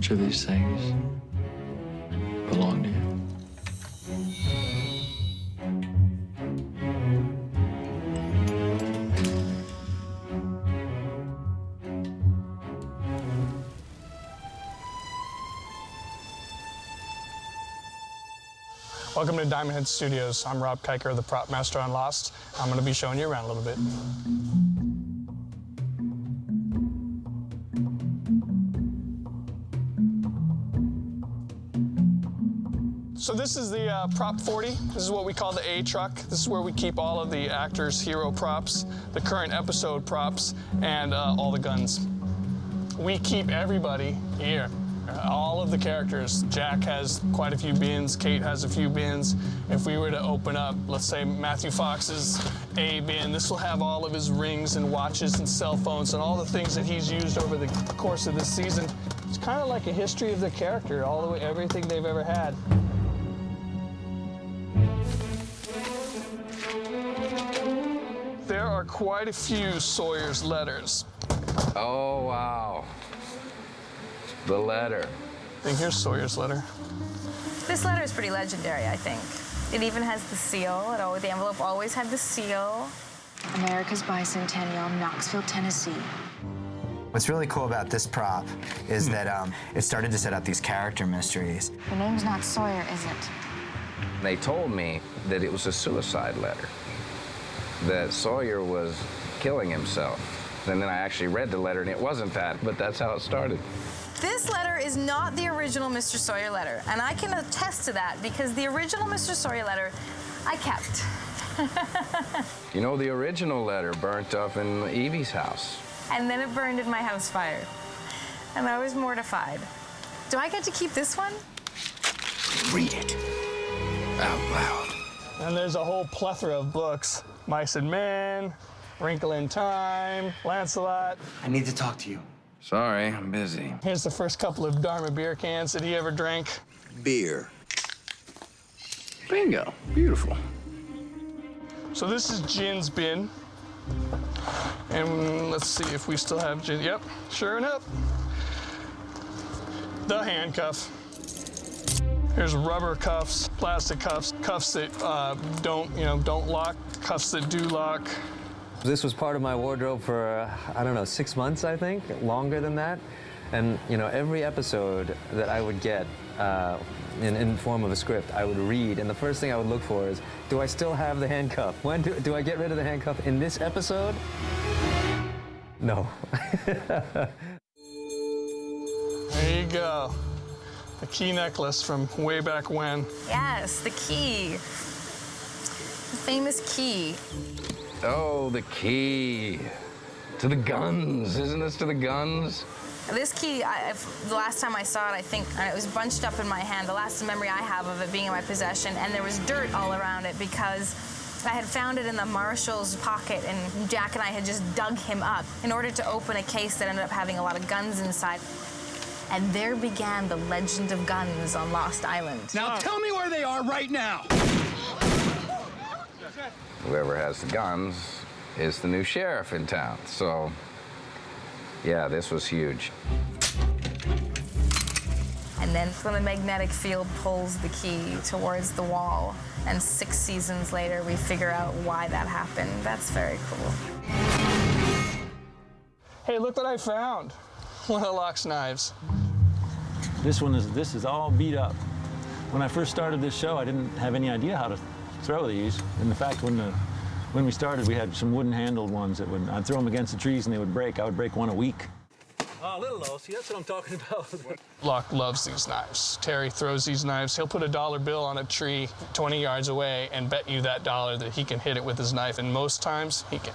Which of these things belong to you? Welcome to Diamond Head Studios. I'm Rob Kiker, the prop master on Lost. I'm going to be showing you around a little bit. So this is the Prop 40. This is what we call the A truck. This is where we keep all of the actors' hero props, the current episode props, and all the guns. We keep everybody here. All of the characters. Jack has quite a few bins. Kate has a few bins. If we were to open up, let's say, Matthew Fox's A bin, this will have all of his rings and watches and cell phones and all the things that he's used over the course of this season. It's kind of like a history of the character, all the way, everything they've ever had. There are quite a few Sawyer's letters. Oh, wow. The letter. I think here's Sawyer's letter. This letter is pretty legendary, I think. It even has the seal. The envelope always had the seal. America's Bicentennial, Knoxville, Tennessee. What's really cool about this prop is that it started to set up these character mysteries. Your name's not Sawyer, is it? They told me that it was a suicide letter, that Sawyer was killing himself. And then I actually read the letter, and it wasn't that, but that's how it started. This letter is not the original Mr. Sawyer letter, and I can attest to that because the original Mr. Sawyer letter I kept. You know, the original letter burnt up in Evie's house. And then it burned in my house fire. And I was mortified. Do I get to keep this one? Read it out loud. And there's a whole plethora of books. Mice and Men, Wrinkle in Time, Lancelot. I need to talk to you. Sorry, I'm busy. Here's the first couple of Dharma beer cans that he ever drank. Beer. Bingo. Beautiful. So this is Gin's bin. And let's see if we still have Gin. Yep, sure enough. The handcuff. Here's rubber cuffs, plastic cuffs, cuffs that don't lock, cuffs that do lock. This was part of my wardrobe for, I don't know, 6 months, I think, longer than that. And, every episode that I would get in form of a script, I would read, and the first thing I would look for is, do I still have the handcuff? When do I get rid of the handcuff in this episode? No. There you go. The key necklace from way back when. Yes, the key. The famous key. Oh, the key. To the guns. Isn't this to the guns? This key, the last time I saw it, I think it was bunched up in my hand. The last memory I have of it being in my possession, and there was dirt all around it because I had found it in the marshal's pocket, and Jack and I had just dug him up in order to open a case that ended up having a lot of guns inside. And there began the legend of guns on Lost Island. Now tell me where they are right now. Whoever has the guns is the new sheriff in town. So, yeah, this was huge. And then when the magnetic field pulls the key towards the wall, and 6 seasons later, we figure out why that happened. That's very cool. Hey, look what I found. One of Locke's knives. This is all beat up. When I first started this show, I didn't have any idea how to throw these. And in fact, when we started, we had some wooden-handled ones that I'd throw them against the trees and they would break. I would break one a week. A little low. See, that's what I'm talking about. Locke loves these knives. Terry throws these knives. He'll put a dollar bill on a tree 20 yards away and bet you that dollar that he can hit it with his knife. And most times, he can.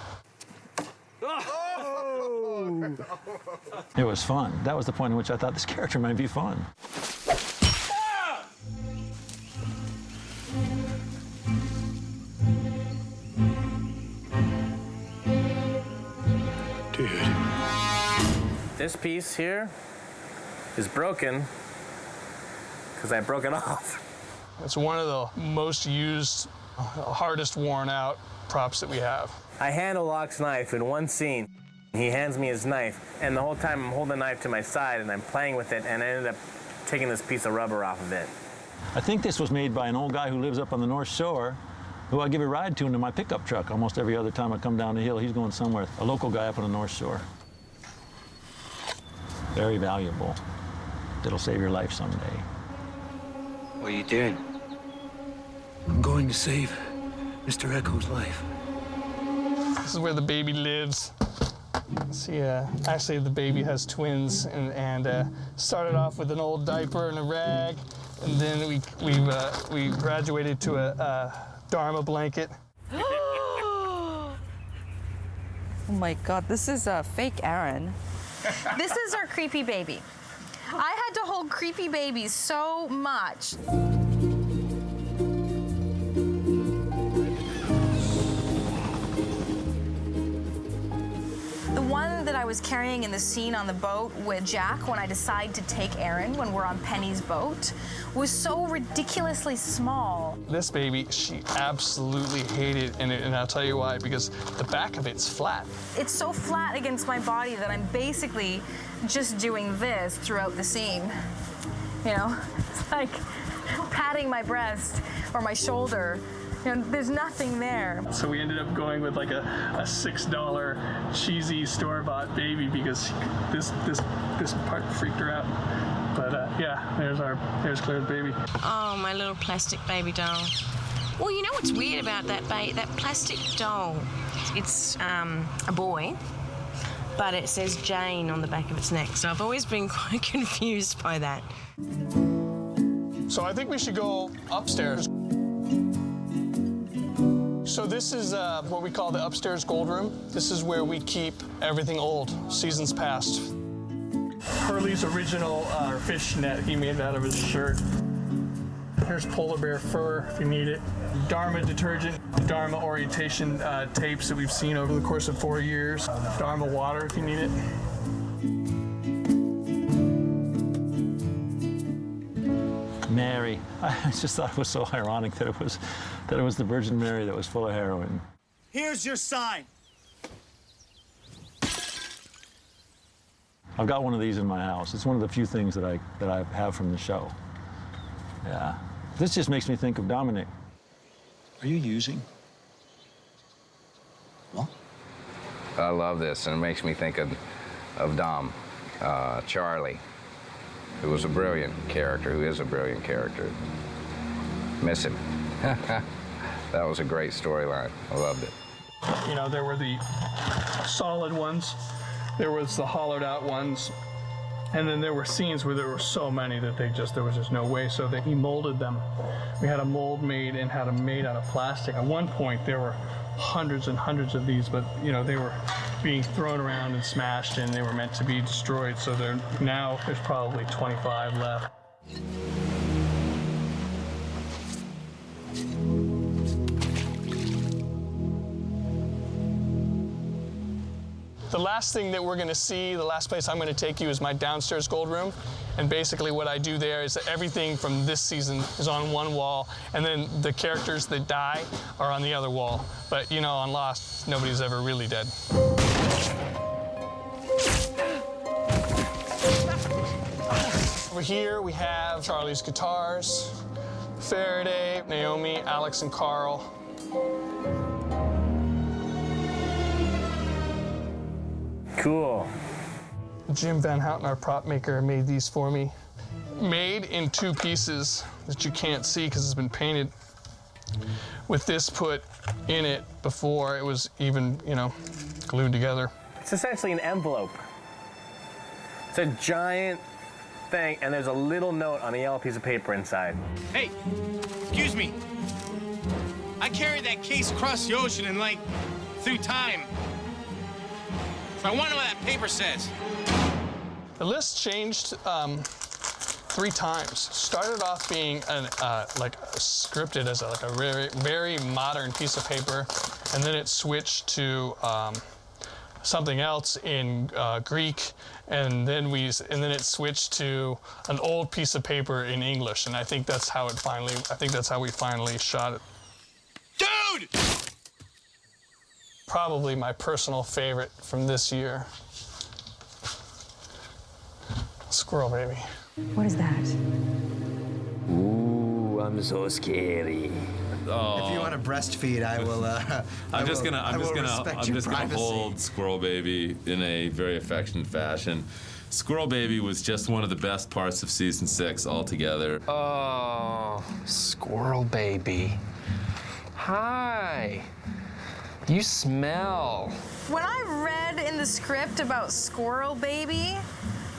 It was fun. That was the point in which I thought this character might be fun. Dude. This piece here is broken because I broke it off. It's one of the most used, hardest worn out props that we have. I handle Locke's knife in one scene. He hands me his knife, and the whole time I'm holding the knife to my side and I'm playing with it, and I ended up taking this piece of rubber off of it. I think this was made by an old guy who lives up on the North Shore, who I give a ride to in my pickup truck almost every other time I come down the hill. He's going somewhere. A local guy up on the North Shore. Very valuable. It'll save your life someday. What are you doing? I'm going to save Mr. Echo's life. This is where the baby lives. See, actually the baby has twins, and started off with an old diaper and a rag, and then we graduated to a Dharma blanket. Oh my God, this is a fake Aaron. This is our creepy baby. I had to hold creepy babies so much. The one that I was carrying in the scene on the boat with Jack when I decide to take Aaron when we're on Penny's boat was so ridiculously small. This baby, she absolutely hated, and I'll tell you why, because the back of it's flat. It's so flat against my body that I'm basically just doing this throughout the scene. You know, it's like patting my breast or my shoulder. You know, there's nothing there. So we ended up going with like a $6 cheesy store-bought baby because this part freaked her out. But yeah, there's Claire's baby. Oh, my little plastic baby doll. Well, you know what's weird about that plastic doll? It's a boy, but it says Jane on the back of its neck. So I've always been quite confused by that. So I think we should go upstairs. So this is what we call the upstairs gold room. This is where we keep everything old, seasons past. Hurley's original fish net, he made it out of his shirt. Here's polar bear fur if you need it. Dharma detergent, Dharma orientation tapes that we've seen over the course of 4 years. Dharma water if you need it. Mary. I just thought it was so ironic that it was the Virgin Mary that was full of heroin. Here's your sign. I've got one of these in my house. It's one of the few things that I have from the show. Yeah. This just makes me think of Dominic. Are you using? What? I love this, and it makes me think of Dom, Charlie, who was a brilliant character, who is a brilliant character. Miss him. That was a great storyline. I loved it. You know, there were the solid ones, there was the hollowed out ones, and then there were scenes where there were so many that there was just no way, so that he molded them. We had a mold made and had them made out of plastic. At one point, there were hundreds and hundreds of these, but you know, they were being thrown around and smashed, and they were meant to be destroyed. So now there's probably 25 left. The last thing that we're going to see, the last place I'm going to take you is my downstairs gold room. And basically what I do there is that everything from this season is on one wall, and then the characters that die are on the other wall. But you know, on Lost, nobody's ever really dead. Over here we have Charlie's guitars, Faraday, Naomi, Alex, and Carl. Cool. Jim Van Houten, our prop maker, made these for me. Made in 2 pieces that you can't see because it's been painted. With this put in it before it was even, you know, glued together. It's essentially an envelope. It's a giant thing, and there's a little note on a yellow piece of paper inside. Hey, excuse me. I carried that case across the ocean and, like, through time. So I want to know what that paper says. The list changed 3 times. Started off being like scripted as a very, very modern piece of paper, and then it switched to something else in Greek, and then it switched to an old piece of paper in English, and I think that's how we finally shot it. Dude! probably my personal favorite from this year. Squirrel Baby. What is that? Ooh, I'm so scary. Oh. If you want to breastfeed, I will. I'm just gonna privacy. hold Squirrel Baby in a very affectionate fashion. Squirrel Baby was just one of the best parts of season 6 altogether. Oh, Squirrel Baby. Hi. You smell. When I read in the script about Squirrel Baby,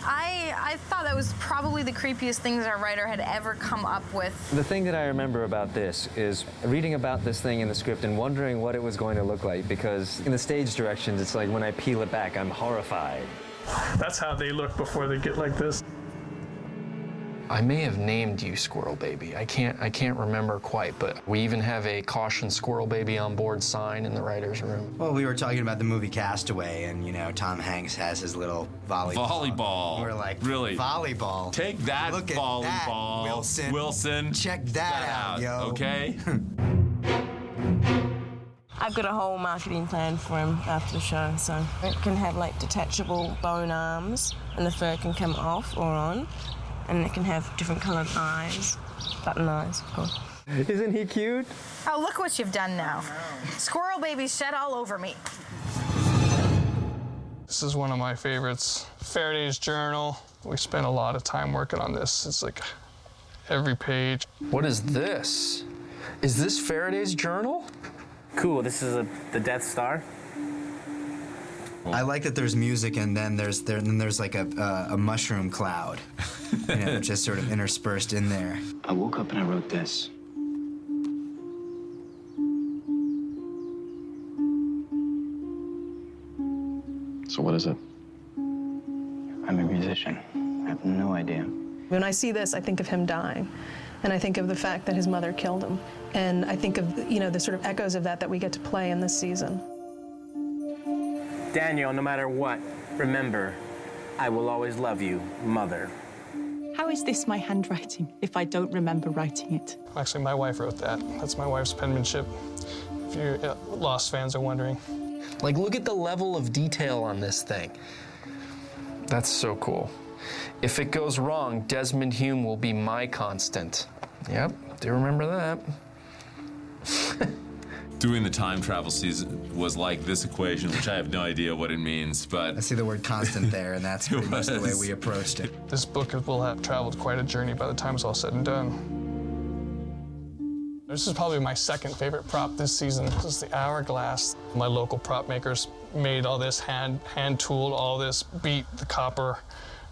I thought that was probably the creepiest things our writer had ever come up with. The thing that I remember about this is reading about this thing in the script and wondering what it was going to look like, because in the stage directions, it's like when I peel it back, I'm horrified. That's how they look before they get like this. I may have named you Squirrel Baby. I can't remember quite, but we even have a caution Squirrel Baby on board sign in the writer's room. Well, we were talking about the movie Castaway, and you know, Tom Hanks has his little volleyball. We're like, really? Volleyball. Take that, Look at volleyball. that, Wilson. Wilson. Check that out, yo. Okay? I've got a whole marketing plan for him after the show, so it can have like detachable bone arms, and the fur can come off or on, and it can have different coloured eyes, button eyes, of course. Isn't he cute? Oh, look what you've done now. Squirrel Baby shed all over me. This is one of my favorites. Faradays Journal. We spent a lot of time working on this. It's like every page. What is this? Is this Faradays Journal? Cool, this is the Death Star. I like that there's music and then there's like a mushroom cloud, you know, just sort of interspersed in there. I woke up and I wrote this. So what is it? I'm a musician. I have no idea. When I see this, I think of him dying. And I think of the fact that his mother killed him. And I think of, you know, the sort of echoes of that we get to play in this season. Daniel, no matter what, remember, I will always love you, Mother. How is this my handwriting if I don't remember writing it? Actually, my wife wrote that. That's my wife's penmanship, if you Lost fans are wondering. Like, look at the level of detail on this thing. That's so cool. If it goes wrong, Desmond Hume will be my constant. Yep, do remember that. Doing the time travel season was like this equation, which I have no idea what it means, but... I see the word constant there, and that's pretty much the way we approached it. This book will have traveled quite a journey by the time it's all said and done. This is probably my second favorite prop this season. This is the hourglass. My local prop makers made all this, hand-tooled all this, beat the copper.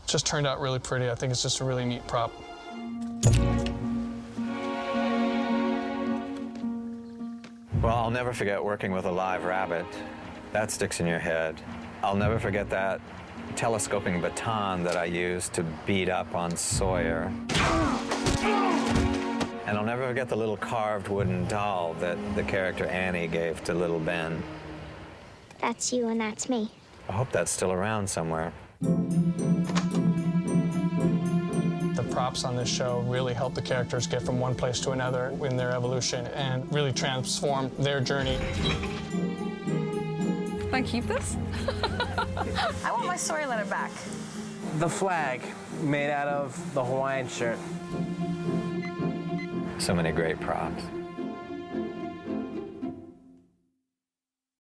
It just turned out really pretty. I think it's just a really neat prop. Well, I'll never forget working with a live rabbit. That sticks in your head. I'll never forget that telescoping baton that I used to beat up on Sawyer. And I'll never forget the little carved wooden doll that the character Annie gave to little Ben. That's you and that's me. I hope that's still around somewhere. The props on this show really help the characters get from one place to another in their evolution and really transform their journey. Can I keep this? I want my Sawyer letter back. The flag made out of the Hawaiian shirt. So many great props.